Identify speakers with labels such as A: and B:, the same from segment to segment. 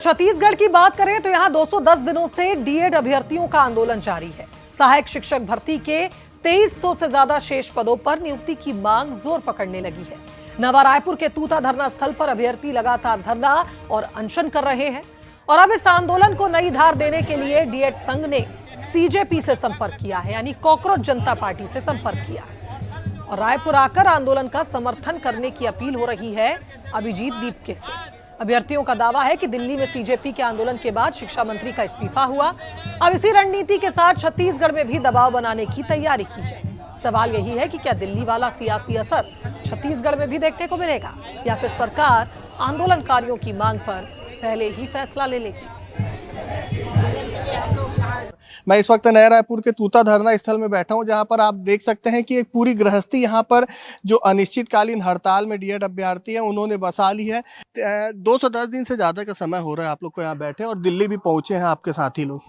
A: छत्तीसगढ़ की बात करें तो यहां 210 दिनों से डीएड अभ्यर्थियों का आंदोलन जारी है। सहायक शिक्षक भर्ती के 2300 से ज्यादा शेष पदों पर नियुक्ति की मांग जोर पकड़ने लगी है। नवा रायपुर के तूता धरना स्थल पर अभ्यर्थी लगातार धरना और अनशन कर रहे हैं और अब इस आंदोलन को नई धार देने के लिए डीएड संघ ने सीजेपी से संपर्क किया है, यानी कॉकरोच जनता पार्टी से संपर्क किया है और रायपुर आकर आंदोलन का समर्थन करने की अपील हो रही है अभिजीत दीपके से। अभ्यर्थियों का दावा है कि दिल्ली में सीजेपी के आंदोलन के बाद शिक्षा मंत्री का इस्तीफा हुआ। अब इसी रणनीति के साथ छत्तीसगढ़ में भी दबाव बनाने की तैयारी की जाए। सवाल यही है कि क्या दिल्ली वाला सियासी असर छत्तीसगढ़ में भी देखने को मिलेगा या फिर सरकार आंदोलनकारियों की मांग पर पहले ही फैसला ले लेगी।
B: मैं इस वक्त नया रायपुर के तूता धरना स्थल में बैठा हूं, जहां पर आप देख सकते हैं कि एक पूरी गृहस्थी यहां पर जो अनिश्चितकालीन हड़ताल में डीएड अभ्यर्थी हैं उन्होंने बसा ली है। 210 दिन से ज़्यादा का समय हो रहा है आप लोग को यहाँ बैठे और दिल्ली भी पहुंचे हैं आपके साथी लोग।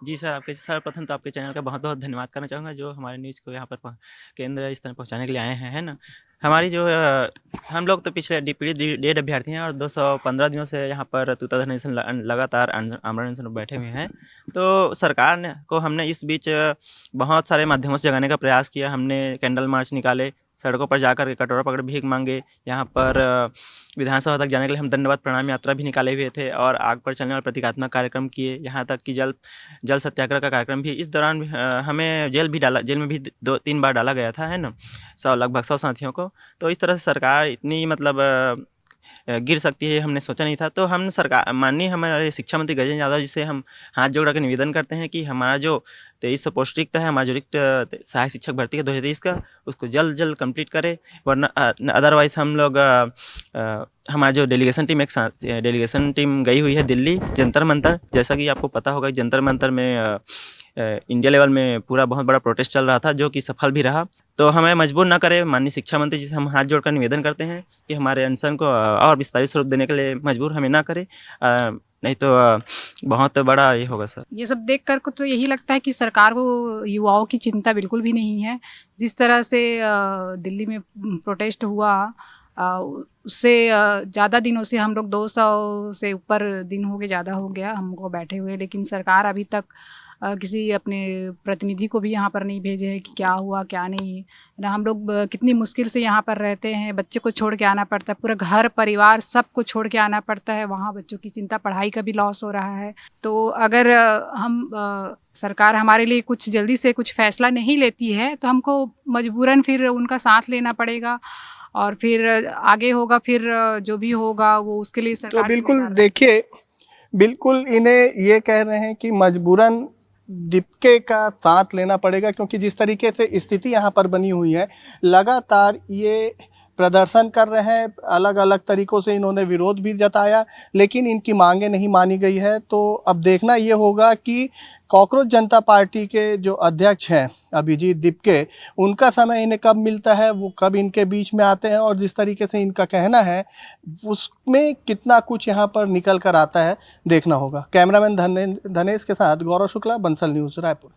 C: जी सर, आपके सर्वप्रथम तो आपके चैनल का बहुत बहुत धन्यवाद करना चाहूँगा जो हमारे न्यूज़ को यहाँ पर केंद्र स्थान पहुँचाने के लिए आए हैं, है ना। हमारी जो हम लोग तो पिछले डीएड अभ्यर्थी हैं और 215 दिनों से यहाँ पर तूता धरना लगातार आमरण अनशन में बैठे हुए हैं। तो सरकार ने को हमने इस बीच बहुत सारे माध्यमों से जगाने का प्रयास किया। हमने कैंडल मार्च निकाले, सड़कों पर जाकर के कटोरा पकड़ भीख मांगे। यहाँ पर विधानसभा तक जाने के लिए हम दंडवत प्रणाम यात्रा भी निकाले हुए थे और आग पर चलने वाले प्रतीकात्मक कार्यक्रम किए। यहाँ तक कि जल सत्याग्रह का कार्यक्रम भी। इस दौरान हमें जेल में भी 2-3 बार डाला गया था, है ना, लगभग 100 साथियों को। तो इस तरह से सरकार इतनी गिर सकती है हमने सोचा नहीं था। तो हम सरकार माननीय हमारे शिक्षा मंत्री गजेंद्र यादव जी से हम हाथ जोड़ कर निवेदन करते हैं कि हमारा जो 2300 पोस्ट रिक्त है, हमारा जो रिक्त सहायक शिक्षक भर्ती का 2023 का, उसको जल्द कंप्लीट करे, वरना अदरवाइज हम लोग हमारा जो डेलीगेशन टीम गई हुई है दिल्ली जंतर मंतर। जैसा कि आपको पता होगा जंतर मंतर में इंडिया लेवल में पूरा बहुत बड़ा प्रोटेस्ट चल रहा था जो कि सफल भी रहा। तो हमें मजबूर ना करे माननीय शिक्षा मंत्री जी से हम हाथ जोड़कर निवेदन करते हैं कि हमारे अनशन को और विस्तारित स्वरूप देने के लिए मजबूर हमें ना करे, नहीं तो बहुत बड़ा ये होगा सर।
D: ये सब देख कर तो यही लगता है कि सरकार को युवाओं की चिंता बिल्कुल भी नहीं है। जिस तरह से दिल्ली में प्रोटेस्ट हुआ उससे ज़्यादा दिनों से हम लोग 200 से ऊपर दिन हो गए, ज़्यादा हो गया हमको बैठे हुए, लेकिन सरकार अभी तक किसी अपने प्रतिनिधि को भी यहाँ पर नहीं भेजे हैं कि क्या हुआ क्या नहीं ना। हम लोग कितनी मुश्किल से यहाँ पर रहते हैं, बच्चे को छोड़ के आना पड़ता है, पूरा घर परिवार सबको छोड़ के आना पड़ता है। वहाँ बच्चों की चिंता, पढ़ाई का भी लॉस हो रहा है। तो अगर हम सरकार हमारे लिए कुछ जल्दी से कुछ फैसला नहीं लेती है तो हमको मजबूरन फिर उनका साथ लेना पड़ेगा और फिर आगे होगा, फिर जो भी होगा वो उसके लिए सरकार।
B: तो बिल्कुल देखिए, बिल्कुल इन्हें ये कह रहे हैं कि मजबूरन दीपके का साथ लेना पड़ेगा, क्योंकि जिस तरीके से स्थिति यहाँ पर बनी हुई है, लगातार ये प्रदर्शन कर रहे हैं, अलग अलग तरीकों से इन्होंने विरोध भी जताया, लेकिन इनकी मांगे नहीं मानी गई है। तो अब देखना ये होगा कि कॉकरोच जनता पार्टी के जो अध्यक्ष हैं अभिजीत दीपके, उनका समय इन्हें कब मिलता है, वो कब इनके बीच में आते हैं और जिस तरीके से इनका कहना है उसमें कितना कुछ यहाँ पर निकल कर आता है, देखना होगा। कैमरामैन धनेश के साथ गौरव शुक्ला, बंसल न्यूज़, रायपुर।